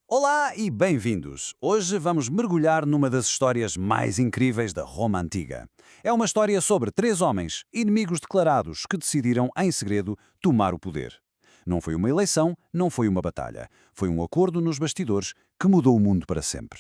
Olá e bem-vindos! Hoje vamos mergulhar numa das histórias mais incríveis da Roma Antiga. É uma história sobre três homens, inimigos declarados, que decidiram, em segredo, tomar o poder. Não foi uma eleição, não foi uma batalha. Foi um acordo nos bastidores que mudou o mundo para sempre.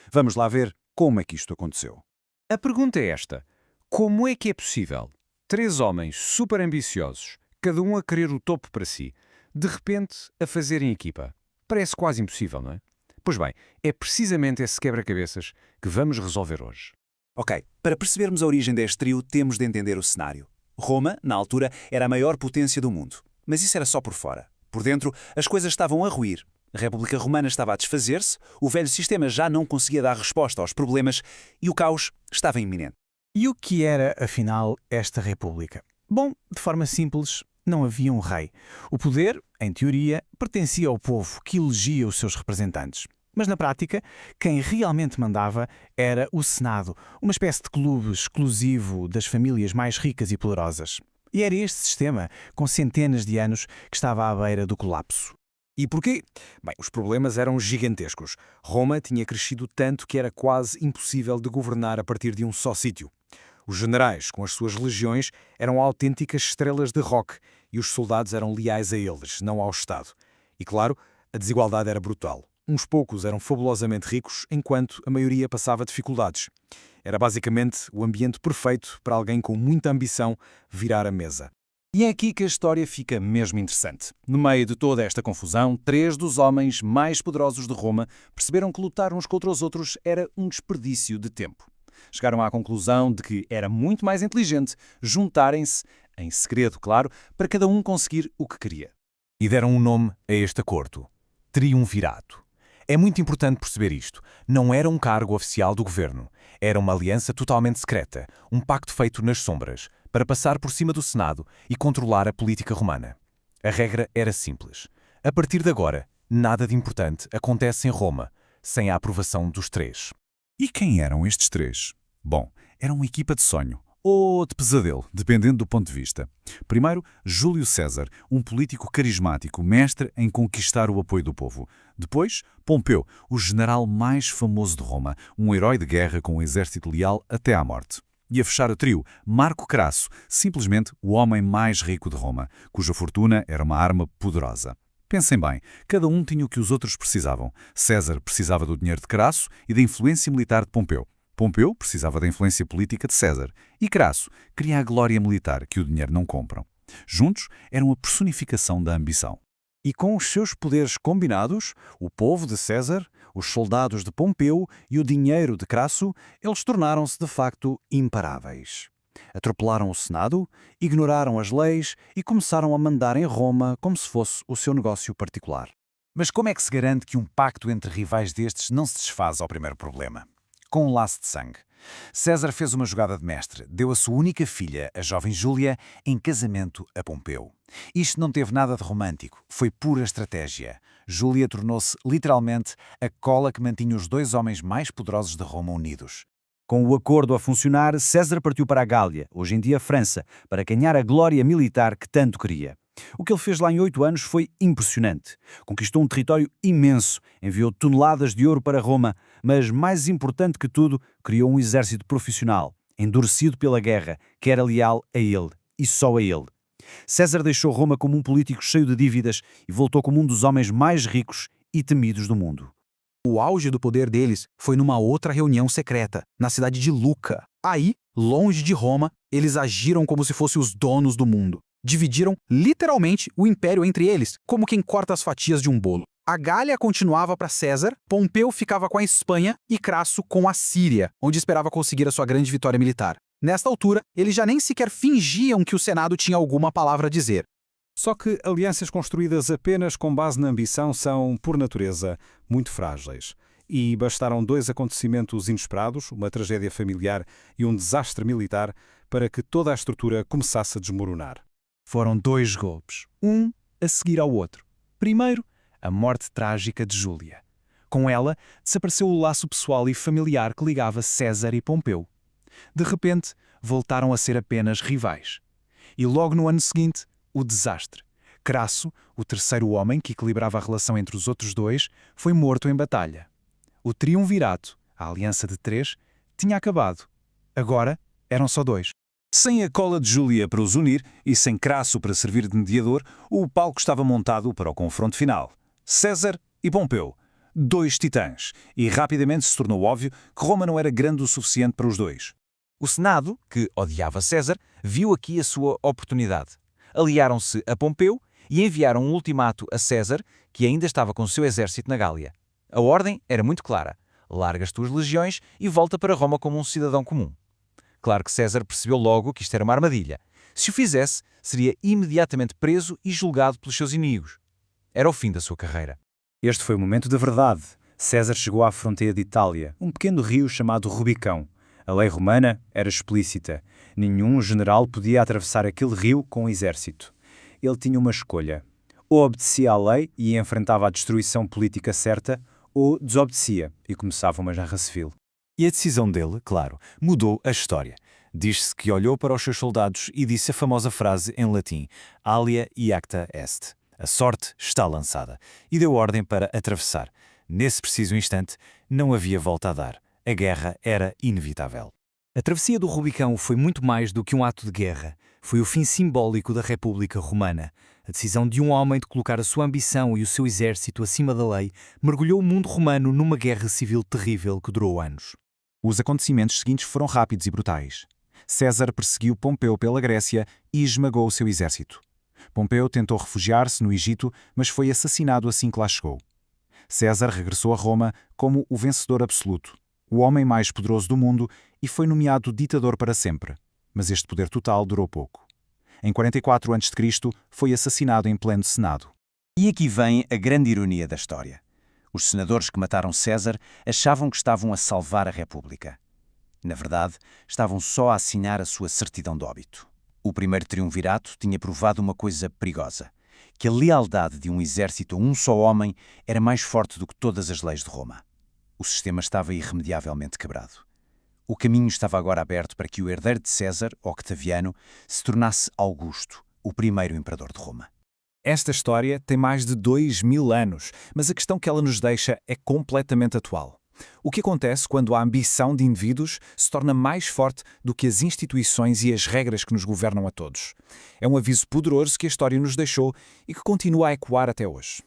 Vamos lá ver como é que isto aconteceu. A pergunta é esta: como é que é possível três homens super ambiciosos, cada um a querer o topo para si, de repente a fazerem equipa? Parece quase impossível, não é? Pois bem, é precisamente esse quebra-cabeças que vamos resolver hoje. Ok, para percebermos a origem deste trio, temos de entender o cenário. Roma, na altura, era a maior potência do mundo. Mas isso era só por fora. Por dentro, as coisas estavam a ruir. A República Romana estava a desfazer-se, o velho sistema já não conseguia dar resposta aos problemas e o caos estava iminente. E o que era, afinal, esta república? Bom, de forma simples, não havia um rei. O poder, em teoria, pertencia ao povo, que elegia os seus representantes. Mas na prática, quem realmente mandava era o Senado, uma espécie de clube exclusivo das famílias mais ricas e poderosas. E era este sistema, com centenas de anos, que estava à beira do colapso. E porquê? Bem, os problemas eram gigantescos. Roma tinha crescido tanto que era quase impossível de governar a partir de um só sítio. Os generais, com as suas legiões, eram autênticas estrelas de rock e os soldados eram leais a eles, não ao Estado. E claro, a desigualdade era brutal. Uns poucos eram fabulosamente ricos, enquanto a maioria passava dificuldades. Era basicamente o ambiente perfeito para alguém com muita ambição virar a mesa. E é aqui que a história fica mesmo interessante. No meio de toda esta confusão, três dos homens mais poderosos de Roma perceberam que lutar uns contra os outros era um desperdício de tempo. Chegaram à conclusão de que era muito mais inteligente juntarem-se, em segredo, claro, para cada um conseguir o que queria. E deram um nome a este acordo: Triunvirato. É muito importante perceber isto. Não era um cargo oficial do governo. Era uma aliança totalmente secreta, um pacto feito nas sombras, para passar por cima do Senado e controlar a política romana. A regra era simples. A partir de agora, nada de importante acontece em Roma sem a aprovação dos três. E quem eram estes três? Bom, eram uma equipa de sonho, ou de pesadelo, dependendo do ponto de vista. Primeiro, Júlio César, um político carismático, mestre em conquistar o apoio do povo. Depois, Pompeu, o general mais famoso de Roma, um herói de guerra com um exército leal até à morte. E a fechar o trio, Marco Crasso, simplesmente o homem mais rico de Roma, cuja fortuna era uma arma poderosa. Pensem bem, cada um tinha o que os outros precisavam. César precisava do dinheiro de Crasso e da influência militar de Pompeu. Pompeu precisava da influência política de César. E Crasso queria a glória militar que o dinheiro não compram. Juntos, eram a personificação da ambição. E com os seus poderes combinados, o povo de César, os soldados de Pompeu e o dinheiro de Crasso, eles tornaram-se de facto imparáveis. Atropelaram o Senado, ignoraram as leis e começaram a mandar em Roma como se fosse o seu negócio particular. Mas como é que se garante que um pacto entre rivais destes não se desfaz ao primeiro problema? Com um laço de sangue. César fez uma jogada de mestre, deu a sua única filha, a jovem Júlia, em casamento a Pompeu. Isto não teve nada de romântico, foi pura estratégia. Júlia tornou-se, literalmente, a cola que mantinha os dois homens mais poderosos de Roma unidos. Com o acordo a funcionar, César partiu para a Gália, hoje em dia França, para ganhar a glória militar que tanto queria. O que ele fez lá em 8 anos foi impressionante. Conquistou um território imenso, enviou toneladas de ouro para Roma, mas, mais importante que tudo, criou um exército profissional, endurecido pela guerra, que era leal a ele, e só a ele. César deixou Roma como um político cheio de dívidas e voltou como um dos homens mais ricos e temidos do mundo. O auge do poder deles foi numa outra reunião secreta, na cidade de Luca. Aí, longe de Roma, eles agiram como se fossem os donos do mundo. Dividiram literalmente o império entre eles, como quem corta as fatias de um bolo. A Gália continuava para César, Pompeu ficava com a Espanha e Crasso com a Síria, onde esperava conseguir a sua grande vitória militar. Nesta altura, eles já nem sequer fingiam que o Senado tinha alguma palavra a dizer. Só que alianças construídas apenas com base na ambição são, por natureza, muito frágeis. E bastaram dois acontecimentos inesperados, uma tragédia familiar e um desastre militar, para que toda a estrutura começasse a desmoronar. Foram 2 golpes, um a seguir ao outro. Primeiro, a morte trágica de Júlia. Com ela, desapareceu o laço pessoal e familiar que ligava César e Pompeu. De repente, voltaram a ser apenas rivais. E logo no ano seguinte, o desastre. Crasso, o terceiro homem que equilibrava a relação entre os outros dois, foi morto em batalha. O triunvirato, a aliança de três, tinha acabado. Agora eram só dois. Sem a cola de Júlia para os unir e sem Crasso para servir de mediador, o palco estava montado para o confronto final. César e Pompeu, dois titãs, e rapidamente se tornou óbvio que Roma não era grande o suficiente para os dois. O Senado, que odiava César, viu aqui a sua oportunidade. Aliaram-se a Pompeu e enviaram um ultimato a César, que ainda estava com o seu exército na Gália. A ordem era muito clara: larga as tuas legiões e volta para Roma como um cidadão comum. Claro que César percebeu logo que isto era uma armadilha. Se o fizesse, seria imediatamente preso e julgado pelos seus inimigos. Era o fim da sua carreira. Este foi o momento da verdade. César chegou à fronteira de Itália, um pequeno rio chamado Rubicão. A lei romana era explícita. Nenhum general podia atravessar aquele rio com o exército. Ele tinha uma escolha. Ou obedecia à lei e enfrentava a destruição política certa, ou desobedecia e começava uma guerra civil. E a decisão dele, claro, mudou a história. Diz-se que olhou para os seus soldados e disse a famosa frase em latim: Alia iacta est. A sorte está lançada. E deu ordem para atravessar. Nesse preciso instante, não havia volta a dar. A guerra era inevitável. A travessia do Rubicão foi muito mais do que um ato de guerra. Foi o fim simbólico da República Romana. A decisão de um homem de colocar a sua ambição e o seu exército acima da lei mergulhou o mundo romano numa guerra civil terrível que durou anos. Os acontecimentos seguintes foram rápidos e brutais. César perseguiu Pompeu pela Grécia e esmagou o seu exército. Pompeu tentou refugiar-se no Egito, mas foi assassinado assim que lá chegou. César regressou a Roma como o vencedor absoluto, o homem mais poderoso do mundo, e foi nomeado ditador para sempre. Mas este poder total durou pouco. Em 44 a.C., foi assassinado em pleno Senado. E aqui vem a grande ironia da história. Os senadores que mataram César achavam que estavam a salvar a República. Na verdade, estavam só a assinar a sua certidão de óbito. O primeiro triunvirato tinha provado uma coisa perigosa: que a lealdade de um exército a um só homem era mais forte do que todas as leis de Roma. O sistema estava irremediavelmente quebrado. O caminho estava agora aberto para que o herdeiro de César, Octaviano, se tornasse Augusto, o primeiro imperador de Roma. Esta história tem mais de 2000 anos, mas a questão que ela nos deixa é completamente atual. O que acontece quando a ambição de indivíduos se torna mais forte do que as instituições e as regras que nos governam a todos? É um aviso poderoso que a história nos deixou e que continua a ecoar até hoje.